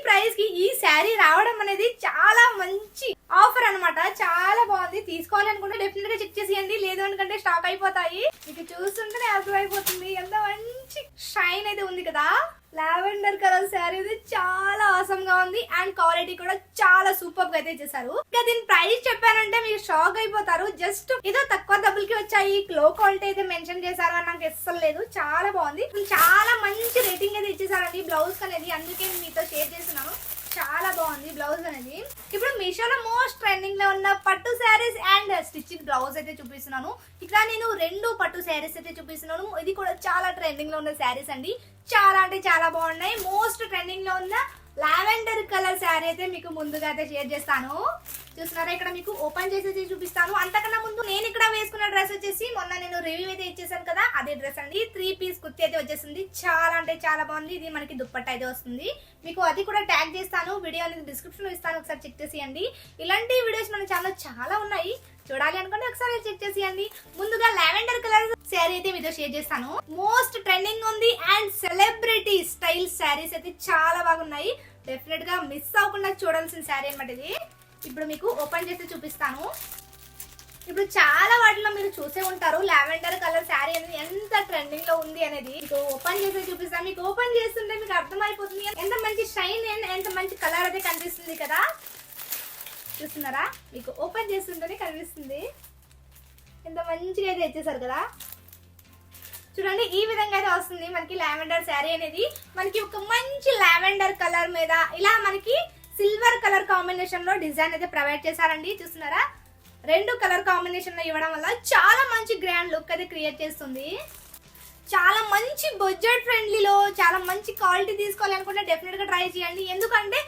Price కి ఈ శారీ రావడం అనేది చాలా మంచి ఆఫర్ అన్నమాట. చాలా బాగుంది. తీసుకోవాలనుకుంటే డెఫినెట్ గా చెక్ చేసేయండి, లేదు అనుకుంటే స్టాక్ అయిపోతాయి. మీకు చూస్తుంటేనే అర్థమైపోతుంది ఎంత మంచి షైన్ అయితే ఉంది కదా. లావెండర్ కలర్ శారీ అయితే చాలా ఆసమ్ గా ఉంది అండ్ క్వాలిటీ కూడా చాలా సూపర్ గా అయితే చేశారు. ఇంకా దీని ప్రైస్ చెప్పానంటే మీరు షాక్ అయిపోతారు. జస్ట్ ఏదో తక్కువ డబ్బుల్ కి వచ్చాయి, లో క్వాలిటీ అయితే మెన్షన్ చేశారు అని నాకు అస్సలు లేదు. చాలా బాగుంది, చాలా మంచి రేటింగ్ అయితే ఇచ్చేసారండి బ్లౌజ్ అనేది. అందుకే మీతో షేర్ చేస్తున్నాను. చాలా బాగుంది బ్లౌజ్ అనేది. ఇప్పుడు మీషోలో మోస్ట్ ట్రెండింగ్ లో ఉన్న పట్టు శారీస్ అండ్ స్టిచ్చింగ్ బ్లౌజ్ అయితే చూపిస్తున్నాను. ఇక్కడ నేను 2 పట్టు శారీస్ అయితే చూపిస్తున్నాను. ఇది కూడా చాలా ట్రెండింగ్ లో ఉన్న శారీస్ అండి. చాలా అంటే చాలా బాగున్నాయి. మోస్ట్ ట్రెండింగ్ లో ఉన్న లావెండర్ కలర్ శారీ అయితే మీకు ముందుగా అయితే షేర్ చేస్తాను. చూస్తున్నారా, ఇక్కడ మీకు ఓపెన్ చేసి చూపిస్తాను. అంతకన్నా ముందు నేను ఇక్కడ వేసుకున్న డ్రెస్ వచ్చేసి మొన్న నేను రివ్యూ అయితే ఇచ్చేసాను కదా, అదే డ్రెస్ అండి. 3 పీస్ కుర్తీ అయితే వచ్చేసింది. చాలా అంటే చాలా బాగుంది. ఇది మనకి దుప్పట్ట అయితే వస్తుంది. మీకు అది కూడా ట్యాగ్ చేస్తాను, వీడియో అనేది డిస్క్రిప్షన్ లో ఇస్తాను, ఒకసారి చెక్ చేసేయండి. ఇలాంటి వీడియోస్ మన ఛానల్ చాలా ఉన్నాయి, చూడాలి అనుకుంటే ఒకసారి చెక్ చేసేయండి. ముందుగా లావెండర్ కలర్ శారీ అయితే మీతో షేర్ చేస్తాను. మోస్ట్ ట్రెండింగ్ ఉంది అండ్ సెలబ్రిటీ స్టైల్ శారీస్ అయితే చాలా బాగున్నాయి. డెఫినెట్ గా మిస్ అవ్వకుండా చూడాల్సిన శారీ అన్నమాట ఇది. ఇప్పుడు మీకు ఓపెన్ చేసి చూపిస్తాను. ఇప్పుడు చాలా వాటిలో మీరు చూసే ఉంటారు లావెండర్ కలర్ శారీ అనేది ఎంత ట్రెండింగ్ లో ఉంది అనేది. మీకు ఓపెన్ చేసి చూపిస్తాను. మీకు ఓపెన్ చేస్తుంటే మీకు అర్థమైపోతుంది ఎంత మంచి షైన్ అండ్ ఎంత మంచి కలర్ అయితే కనిపిస్తుంది కదా. చూస్తున్నారా, మీకు ఓపెన్ చేస్తుంటేనే కనిపిస్తుంది ఎంత మంచిగా అయితే ఇచ్చేసారు కదా. చూడండి, ఈ విధంగా అయితే వస్తుంది మనకి లావెండర్ శారీ అనేది. మనకి ఒక మంచి లావెండర్ కలర్ మీద ఇలా మనకి సిల్వర్ కలర్ కాంబినేషన్ లో డిజైన్ అయితే ప్రొవైడ్ చేశారండి. చూస్తున్నారా, 2 కలర్ కాంబినేషన్ లో ఇవ్వడం వల్ల చాలా మంచి గ్రాండ్ లుక్ అయితే క్రియేట్ చేస్తుంది. చాలా మంచి బడ్జెట్ ఫ్రెండ్లీలో చాలా మంచి క్వాలిటీ తీసుకోవాలి అనుకుంటే డెఫినెట్ గా ట్రై చేయండి. ఎందుకంటే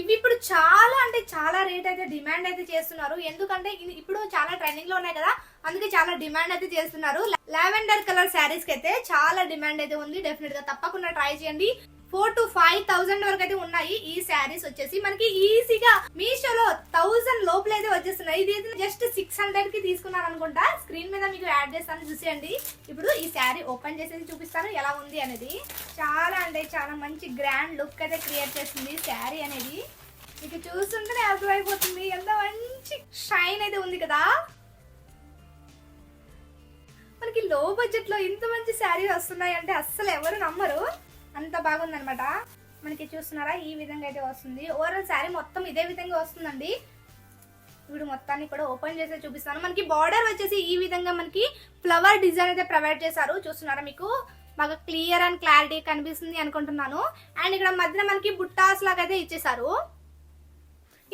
ఇవి ఇప్పుడు చాలా అంటే చాలా రేట్ అయితే డిమాండ్ అయితే చేస్తున్నారు. ఎందుకంటే ఇప్పుడు చాలా ట్రెండింగ్ లో ఉన్నాయి కదా, అందుకే చాలా డిమాండ్ అయితే చేస్తున్నారు. లావెండర్ కలర్ శారీస్ కి అయితే చాలా డిమాండ్ అయితే ఉంది. డెఫినెట్ గా తప్పకుండా ట్రై చేయండి. 4,000 to 5,000 వరకు అయితే ఉన్నాయి. ఈ శారీస్ వచ్చేసి మనకి ఈజీగా మీషోలో 1000 లోపల అయితే వచ్చేస్తున్నాయి. ఇది జస్ట్ 600 కి తీసుకున్నాను అనుకుంటా. స్క్రీన్ మీద మీకు యాడ్ చేస్తాను, చూసేయండి. ఇప్పుడు ఈ శారీ ఓపెన్ చేసేసి చూపిస్తాను ఎలా ఉంది అనేది. చాలా అంటే చాలా మంచి గ్రాండ్ లుక్ అయితే క్రియేట్ చేస్తుంది శారీ అనేది. మీకు చూస్తుంటేనే అర్థమైపోతుంది ఎంత మంచి షైన్ అయితే ఉంది కదా. మనకి లో బడ్జెట్ లో ఇంత మంచి శారీ వస్తున్నాయి అంటే అస్సలు ఎవరు నమ్మరు, అంత బాగుంది అనమాట. మనకి చూస్తున్నారా, ఈ విధంగా అయితే వస్తుంది. ఓవరాల్ శారీ మొత్తం ఇదే విధంగా వస్తుందండి. ఇప్పుడు మొత్తాన్ని కూడా ఓపెన్ చేసి చూపిస్తాను. మనకి బార్డర్ వచ్చేసి ఈ విధంగా మనకి ఫ్లవర్ డిజైన్ అయితే ప్రొవైడ్ చేశారు. చూస్తున్నారా, మీకు బాగా క్లియర్ అండ్ క్లారిటీ కనిపిస్తుంది అనుకుంటున్నాను. అండ్ ఇక్కడ మధ్యన మనకి బుట్టాస్ లాగా అయితే ఇచ్చేసారు.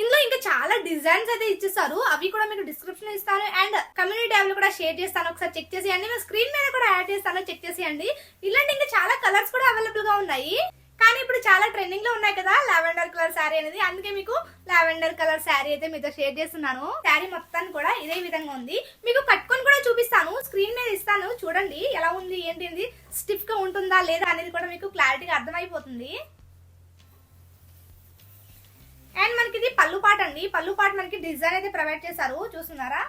ఇందులో ఇంకా చాలా డిజైన్స్ అయితే ఇచ్చేసారు. అవి కూడా మీకు డిస్క్రిప్షన్ ఇస్తాను అండ్ కమ్యూనిటీ ట్యాబ్ లో కూడా షేర్ చేస్తాను, ఒకసారి చెక్ చేసేయండి. నేను స్క్రీన్ మీద కూడా యాడ్ చేస్తాను, చెక్ చేసేయండి. ఇలాంటి ఇంకా చాలా కలర్స్ కూడా అవైలబుల్ గా ఉన్నాయి. కానీ ఇప్పుడు చాలా ట్రెండింగ్ లో ఉన్నాయి కదా లావెండర్ కలర్ శారీ అనేది, అందుకే మీకు లావెండర్ కలర్ శారీ అయితే మీతో షేర్ చేస్తున్నాను. శారీ మొత్తాన్ని కూడా ఇదే విధంగా ఉంది. మీకు కట్టుకొని కూడా చూపిస్తాను, స్క్రీన్ మీద ఇస్తాను, చూడండి ఎలా ఉంది ఏంటి, స్టిఫ్ గా ఉంటుందా లేదా అనేది కూడా మీకు క్లారిటీగా అర్థమైపోతుంది. అండ్ మనకి ఇది పళ్ళు పాట అండి. పళ్ళు పాట మనకి డిజైన్ అయితే ప్రొవైడ్ చేశారు. చూస్తున్నారా,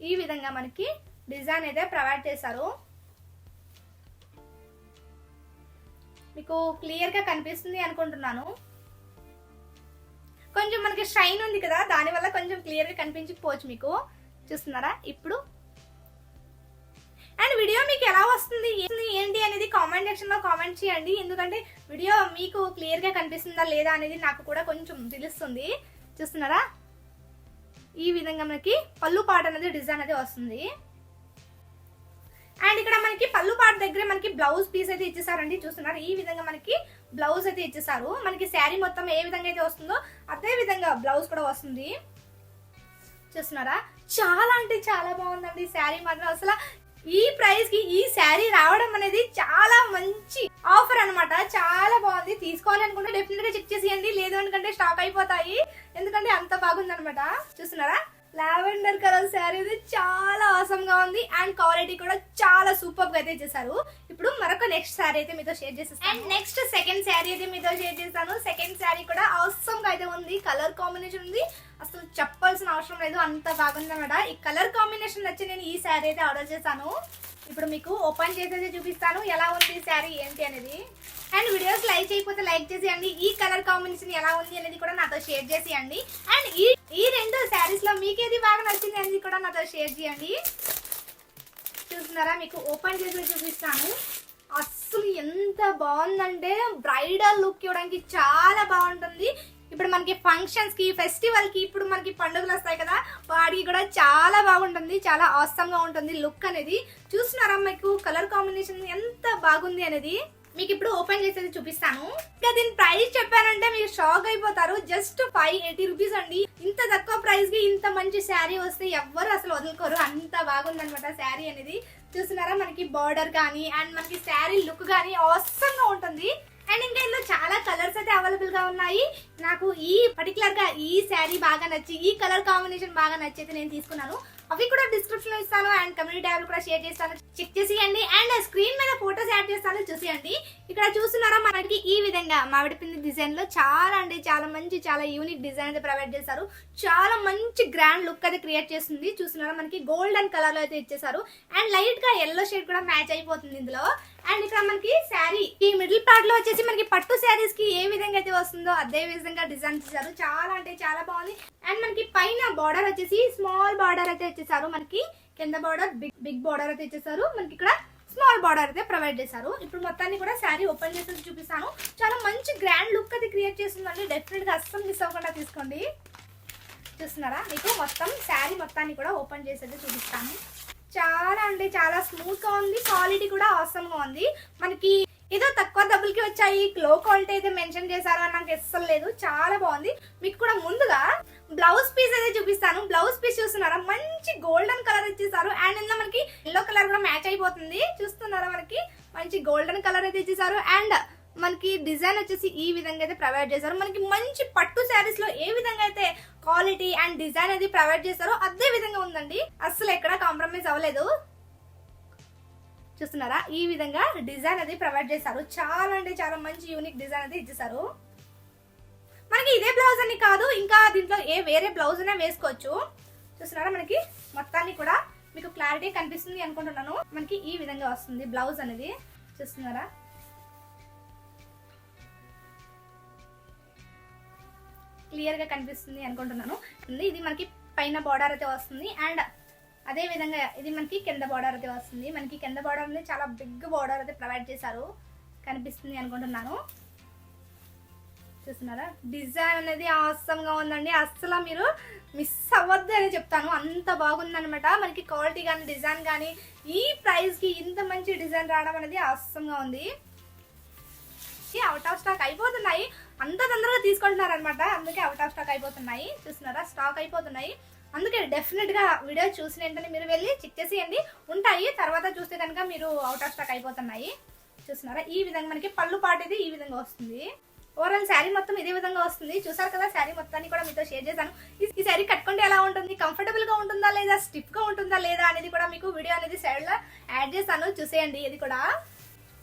ఈ విధంగా మనకి డిజైన్ అయితే ప్రొవైడ్ చేశారు. మీకు క్లియర్ గా కనిపిస్తుంది అనుకుంటున్నాను. కొంచెం మనకి షైన్ ఉంది కదా, దాని వల్ల కొంచెం క్లియర్ గా కనిపించకపోవచ్చు మీకు. చూస్తున్నారా ఇప్పుడు. అండ్ వీడియో మీకు ఎలా వస్తుంది ఏంటి అనేది కామెంట్ సెక్షన్ లో కామెంట్ చేయండి. ఎందుకంటే వీడియో మీకు క్లియర్ గా కనిపిస్తుందా లేదా అనేది నాకు కూడా కొంచెం తెలుస్తుంది. చూస్తున్నారా, ఈ విధంగా మనకి పళ్ళు పాట అనేది డిజైన్ అయితే వస్తుంది. అండ్ ఇక్కడ మనకి పళ్ళు పాట దగ్గర మనకి బ్లౌజ్ పీస్ అయితే ఇచ్చేసారండి. చూస్తున్నారు, ఈ విధంగా మనకి బ్లౌజ్ అయితే ఇచ్చేసారు. మనకి శారీ మొత్తం ఏ విధంగా అయితే వస్తుందో అదే విధంగా బ్లౌజ్ కూడా వస్తుంది. చూస్తున్నారా, చాలా అంటే చాలా బాగుందండి శారీ మాత్రం. అసలు ఈ ప్రైస్ కి ఈ శారీ రావడం అనేది చాలా మంచి ఆఫర్ అన్నమాట. చాలా బాగుంది. తీసుకోవాలి అనుకుంటే డెఫినెట్ గా చెక్ చేసేయండి, లేదు అనుకుంటే స్టాక్ అయిపోతాయి. ఎందుకంటే అంత బాగుంది అనమాట. చూస్తున్నారా, లావెండర్ కలర్ శారీ అయితే చాలా ఆసమ్ గా ఉంది అండ్ క్వాలిటీ కూడా చాలా సూపర్ గా అయితే చేశారు. ఇప్పుడు మరొక నెక్స్ట్ శారీ అయితే మీతో షేర్ చేసేస్తాను. అండ్ నెక్స్ట్ సెకండ్ శారీ అయితే మీతో షేర్ చేస్తాను. సెకండ్ శారీ కూడా ఆసమ్ గా అయితే ఉంది. కలర్ కాంబినేషన్ ఉంది, అసలు అసలు చెప్పాల్సిన అవసరం లేదు, అంత బాగుంది అన్నమాట. ఈ కలర్ కాంబినేషన్ నచ్చి నేను ఈ శారీ అయితే ఆర్డర్ చేశాను. ఇప్పుడు మీకు ఓపెన్ చేసేది చూపిస్తాను ఎలా ఉంది ఈ శారీ ఏంటి అనేది. అండ్ వీడియోస్ లైక్ చేయకపోతే లైక్ చేసేయండి. ఈ కలర్ కాంబినేషన్ ఎలా ఉంది అనేది కూడా నాతో షేర్ చేసేయండి. అండ్ ఈ రెండు శారీస్ లో మీకు ఏది బాగా నచ్చింది అనేది కూడా నాతో షేర్ చేయండి. చూస్తున్నారా, మీకు ఓపెన్ చేసి చూపిస్తాను. అస్సలు ఎంత బాగుందంటే బ్రైడల్ లుక్ ఇవ్వడానికి చాలా బాగుంటుంది. ఇప్పుడు మనకి ఫంక్షన్స్ కి, ఫెస్టివల్ కి, ఇప్పుడు మనకి పండుగలు వస్తాయి కదా, వాటికి కూడా చాలా బాగుంటుంది. చాలా ఆసమ్ గా ఉంటుంది లుక్ అనేది. చూస్తున్నారా మీకు కలర్ కాంబినేషన్ ఎంత బాగుంది అనేది. మీకు ఇప్పుడు ఓపెన్ చేసేది చూపిస్తాను. ఇంకా దీని ప్రైస్ చెప్పానంటే మీరు షాక్ అయిపోతారు. జస్ట్ 580 రూపీస్ అండి. ఇంత తక్కువ ప్రైస్ కి ఇంత మంచి శారీ వస్తే ఎవ్వరు అసలు వదులుకోరు, అంత బాగుంది అనమాట శారీ అనేది. చూస్తున్నారా, మనకి బార్డర్ కానీ అండ్ మనకి శారీ లుక్ కానీ ఆసమ్ గా ఉంటుంది. అండ్ ఇంకా ఇందులో చాలా కలర్స్ అయితే అవైలబుల్ గా ఉన్నాయి. నాకు ఈ పర్టికులర్ గా ఈ శారీ బాగా నచ్చి, ఈ కలర్ కాంబినేషన్ బాగా నచ్చి అయితే నేను తీసుకున్నాను. అవి కూడా డిస్క్రిప్షన్ లో ఇస్తాను అండ్ కమ్యూనిటీ ట్యాబ్ కూడా షేర్ చేస్తాను, చెక్ చేసేయండి. అండ్ స్క్రీన్ మీద ఫోటోస్ యాడ్ చేస్తాను, చూసేయండి. ఇక్కడ చూస్తున్నారా, మనకి ఈ విధంగా మామిడిపిండి డిజైన్ లో చాలా అంటే చాలా మంచి, చాలా యూనిక్ డిజైన్ అయితే ప్రొవైడ్ చేశారు. చాలా మంచి గ్రాండ్ లుక్ అయితే క్రియేట్ చేస్తుంది. చూస్తున్నారా, మనకి గోల్డెన్ కలర్ లో అయితే ఇచ్చేసారు. అండ్ లైట్ గా ఎల్లో షేడ్ కూడా మ్యాచ్ అయిపోతుంది ఇందులో. అండ్ ఇక్కడ మనకి శారీ ఈ మిడిల్ పార్ట్ లో వచ్చేసి మనకి పట్టు శారీస్ కి ఏ విధంగా అయితే వస్తుందో అదే విధంగా డిజైన్ చేశారు. చాలా అంటే చాలా బాగుంది. అండ్ మనకి పైన బార్డర్ వచ్చేసి స్మాల్ బార్డర్ అయితే ఇచ్చేసారు. మనకి కింద బార్డర్ బిగ్ బార్డర్ అయితే ఇచ్చేసారు. మనకి ఇక్కడ స్మాల్ బార్డర్ అయితే ప్రొవైడ్ చేశారు. ఇప్పుడు మొత్తాన్ని కూడా శారీ ఓపెన్ చేసి చూపిస్తాను. చాలా మంచి గ్రాండ్ లుక్ అయితే క్రియేట్ చేస్తుందండి. డెఫినెట్ గా అస్సలు మిస్ అవ్వకుండా తీసుకోండి. చూస్తున్నారా, మీకు మొత్తం శారీ మొత్తాన్ని కూడా ఓపెన్ చేసేది చూపిస్తాను. చాలా అంటే చాలా స్మూత్ గా ఉంది. క్వాలిటీ కూడా ఆసమ్ గా ఉంది. మనకి ఏదో తక్కువ డబ్బులకి వచ్చాయి, లో క్వాలిటీ అయితే మెన్షన్ చేశారు అని నాకు అస్సలు లేదు. చాలా బాగుంది. మీకు కూడా ముందుగా బ్లౌజ్ పీస్ అయితే చూపిస్తాను. బ్లౌజ్ పీస్ చూస్తున్నారా, మంచి గోల్డెన్ కలర్ ఇచ్చేసారు. అండ్ ఇందులో మనకి ఎల్లో కలర్ కూడా మ్యాచ్ అయిపోతుంది. చూస్తున్నారా, మనకి మంచి గోల్డెన్ కలర్ అయితే ఇచ్చేసారు. అండ్ మనకి డిజైన్ వచ్చేసి ఈ విధంగా అయితే ప్రొవైడ్ చేశారు. మనకి మంచి పట్టు శారీస్ లో ఏ విధంగా అయితే క్వాలిటీ అండ్ డిజైన్ అది ప్రొవైడ్ చేశారో అదే విధంగా ఉందండి. అస్సలు ఎక్కడ కాంప్రమైజ్ అవ్వలేదు. చూస్తున్నారా, ఈ విధంగా డిజైన్ అది ప్రొవైడ్ చేశారు. చాలా అంటే చాలా మంచి యూనిక్ డిజైన్ అయితే ఇచ్చేసారు. మనకి ఇదే బ్లౌజ్ అని కాదు, ఇంకా దీంట్లో వేరే బ్లౌజ్ అయినా వేసుకోవచ్చు. చూస్తున్నారా, మనకి మొత్తాన్ని కూడా మీకు క్లారిటీ కనిపిస్తుంది అనుకుంటున్నాను. మనకి ఈ విధంగా వస్తుంది బ్లౌజ్ అనేది. చూస్తున్నారా, క్లియర్ గా కనిపిస్తుంది అనుకుంటున్నాను. ఇది మనకి పైన బార్డర్ అయితే వస్తుంది. అండ్ అదే విధంగా ఇది మనకి కింద బార్డర్ అయితే వస్తుంది. మనకి కింద బార్డర్ అనేది చాలా బిగ్ బార్డర్ అయితే ప్రొవైడ్ చేశారు, కనిపిస్తుంది అనుకుంటున్నాను. చూస్తున్నారా, డిజైన్ అనేది ఆసమ్ గా ఉందండి. అస్సలు మీరు మిస్ అవ్వద్దు అని చెప్తాను, అంత బాగుంది అనమాట. మనకి క్వాలిటీ కానీ డిజైన్ కానీ ఈ ప్రైస్ కి ఇంత మంచి డిజైన్ రావడం అనేది ఆసమ్ గా ఉంది. అవుట్ ఆఫ్ స్టాక్ అయిపోతున్నాయి, అంత తొందరగా తీసుకుంటున్నారు అనమాట, అందుకే అవుట్ ఆఫ్ స్టాక్ అయిపోతున్నాయి. చూస్తున్నారా, స్టాక్ అయిపోతున్నాయి. అందుకే డెఫినెట్ గా వీడియో చూసిన వెంటనే మీరు వెళ్ళి చెక్ చేసేయండి. ఉంటాయి, తర్వాత చూస్తే కనుక మీరు అవుట్ ఆఫ్ స్టాక్ అయిపోతున్నాయి. చూస్తున్నారా, ఈ విధంగా మనకి పళ్ళు పాటు ఇది ఈ విధంగా వస్తుంది. ఓవరాల్ శారీ మొత్తం ఇదే విధంగా వస్తుంది. చూసారు కదా, శారీ మొత్తాన్ని కూడా మీతో షేర్ చేశాను. ఈ శారీ కట్టుకుంటే ఎలా ఉంటుంది, కంఫర్టబుల్ గా ఉంటుందా లేదా, స్టిఫ్ గా ఉంటుందా లేదా అనేది కూడా మీకు వీడియో అనేది సైడ్ లో యాడ్ చేస్తాను, చూసేయండి. ఇది కూడా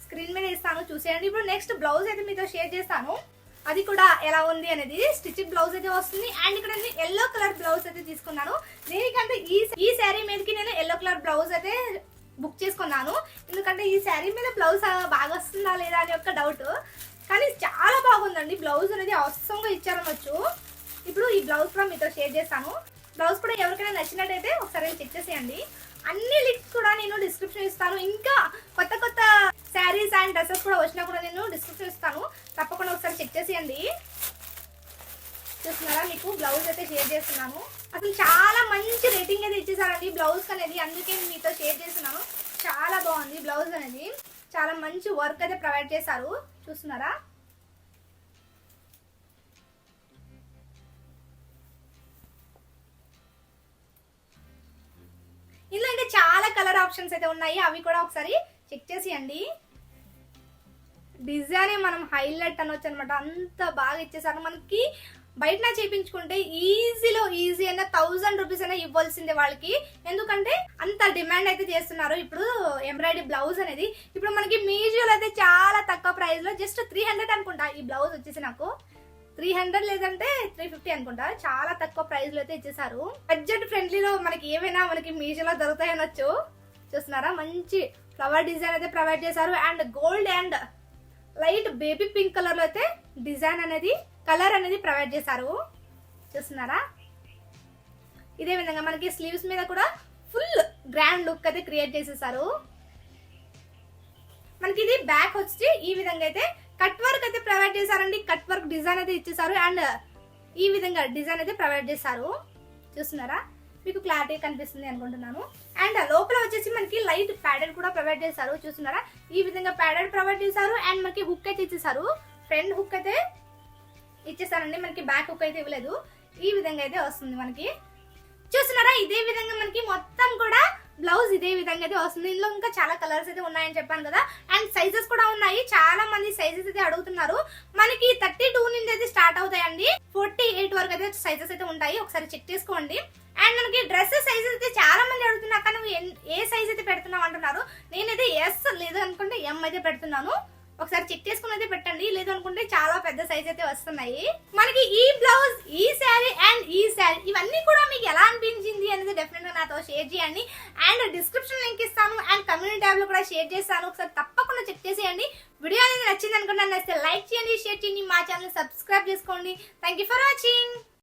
స్క్రీన్ మీద ఇస్తాను, చూసేయండి. ఇప్పుడు నెక్స్ట్ బ్లౌజ్ అయితే మీతో షేర్ చేస్తాను, అది కూడా ఎలా ఉంది అనేది. స్టిచ్చింగ్ బ్లౌజ్ అయితే వస్తుంది. అండ్ ఇక్కడ నేను ఎల్లో కలర్ బ్లౌజ్ అయితే తీసుకున్నాను. దేనికంటే ఈ శారీ మీదకి నేను ఎల్లో కలర్ బ్లౌజ్ అయితే బుక్ చేసుకున్నాను. ఎందుకంటే ఈ శారీ మీద బ్లౌజ్ బాగా వస్తుందా లేదా అని ఒక డౌట్, కానీ చాలా బాగుందండి. బ్లౌజ్ అనేది అవసరంగా ఇచ్చారనొచ్చు. ఇప్పుడు ఈ బ్లౌజ్ కూడా మీతో షేర్ చేస్తాను. బ్లౌజ్ కూడా ఎవరికైనా నచ్చినట్టయితే ఒకసారి చెక్ చేసేయండి. అన్ని లింక్స్ కూడా నేను డిస్క్రిప్షన్ ఇస్తాను. ఇంకా కొత్త కొత్త శారీస్ అండ్ డ్రెస్సెస్ కూడా వచ్చినా కూడా నేను డిస్క్రిప్షన్ ఇస్తాను, తప్పకుండా ఒకసారి చెక్ చేసేయండి. చూస్తున్నారా, మీకు బ్లౌజ్ అయితే షేర్ చేస్తున్నాను. అసలు చాలా మంచి రేటింగ్ అయితే ఇచ్చేసారండి బ్లౌజ్ అనేది, అందుకే మీతో షేర్ చేస్తున్నాను. చాలా బాగుంది బ్లౌజ్ అనేది, చాలా మంచి వర్క్ అయితే ప్రొవైడ్ చేశారు. చూస్తున్నారా, ఇందులో ఇంకా చాలా కలర్ ఆప్షన్స్ అయితే ఉన్నాయి, అవి కూడా ఒకసారి చెక్ చేసేయండి. డిజైన్ మనం హైలైట్ అనొచ్చు అనమాట, అంత బాగా ఇచ్చేసారు. మనకి బయట చేయించుకుంటే ఈజీ అయినా 1000 రూపీస్ అయినా ఇవ్వాల్సిందే వాళ్ళకి, ఎందుకంటే అంత డిమాండ్ అయితే చేస్తున్నారు ఇప్పుడు ఎంబ్రాయిడరీ బ్లౌజ్ అనేది. ఇప్పుడు మనకి మీజోలో అయితే చాలా తక్కువ ప్రైస్ లో జస్ట్ 300 అనుకుంటా ఈ బ్లౌజ్ వచ్చేసి నాకు 300 లేదంటే 350 అనుకుంటా. చాలా తక్కువ ప్రైస్ లో అయితే ఇచ్చేసారు. బడ్జెట్ ఫ్రెండ్లీలో మనకి ఏవైనా మనకి మీషోలో దొరుకుతాయి అనొచ్చు. చూస్తున్నారా, మంచి ఫ్లవర్ డిజైన్ అయితే ప్రొవైడ్ చేశారు. And gold and light baby pink colour లో అయితే డిజైన్ అనేది కలర్ అనేది ప్రొవైడ్ చేశారు. చూస్తున్నారా, ఇదే విధంగా మనకి స్లీవ్స్ మీద కూడా ఫుల్ గ్రాండ్ లుక్ అయితే క్రియేట్ చేసేసారు. మనకి ఇది బ్యాక్ వచ్చి ఈ విధంగా అయితే కట్ వర్క్ అయితే ప్రొవైడ్ చేశారండి. కట్ వర్క్ డిజైన్ అయితే ఇచ్చేసారు. అండ్ ఈ విధంగా డిజైన్ అయితే ప్రొవైడ్ చేశారు. చూస్తున్నారా, మీకు క్లారిటీ కనిపిస్తుంది అనుకుంటున్నాను. అండ్ లోపల వచ్చేసి మనకి లైట్ ప్యాడెడ్ కూడా ప్రొవైడ్ చేశారు. చూస్తున్నారా, ఈ విధంగా ప్యాడెడ్ ప్రొవైడ్ చేశారు. అండ్ మనకి హుక్ అయితే ఇచ్చేసారు. ఫ్రంట్ హుక్ అయితే ఇచ్చేసారండి, మనకి బ్యాక్ హుక్ అయితే ఇవ్వలేదు. ఈ విధంగా అయితే వస్తుంది మనకి. చూస్తున్నారా, ఇదే విధంగా మనకి మొత్తం కూడా బ్లౌజ్ ఇదే విధంగా అయితే వస్తుంది. ఇందులో ఇంకా చాలా కలర్స్ అయితే ఉన్నాయని చెప్పాను కదా. అండ్ సైజెస్ కూడా ఉన్నాయి. చాలా మంది సైజెస్ అయితే అడుగుతున్నారు. మనకి 32 నుంచి అయితే స్టార్ట్ అవుతాయండి. 48 వరకు అయితే సైజెస్ అయితే ఉంటాయి. ఒకసారి చెక్ చేసుకోండి. అండ్ మనకి డ్రెస్ సైజెస్ అయితే చాలా మంది అడుగుతున్నారు. కానీ నువ్వు ఏ సైజ్ అయితే పెడుతున్నావు అంటున్నారు. నేనైతే ఎస్ లేదు అనుకుంటే ఎం అయితే పెడుతున్నాను. ఒకసారి చెక్ చేసుకుని అయితే పెట్టండి. లేదు అనుకుంటే చాలా పెద్ద సైజ్ అయితే వస్తున్నాయి. మనకి ఈ బ్లౌజ్, ఈ శారీ అండ్ ఈ శారీ ఇవన్నీ కూడా మీకు ఎలా అనిపించింది అనేది డెఫినెట్ గా నాతో షేర్ చేయండి. అండ్ డిస్క్రిప్షన్ లింక్ ఇస్తాను. అండ్ కమ్యూనిటీ ట్యాబ్ లో కూడా షేర్ చేస్తాను. ఒకసారి తప్పకుండా చెక్ చేసేయండి. వీడియో అనేది నచ్చింది అనుకుంటే నచ్చితే లైక్ చేయండి, షేర్ చేయండి, మా ఛానల్ సబ్స్క్రైబ్ చేసుకోండి. Thank you for watching.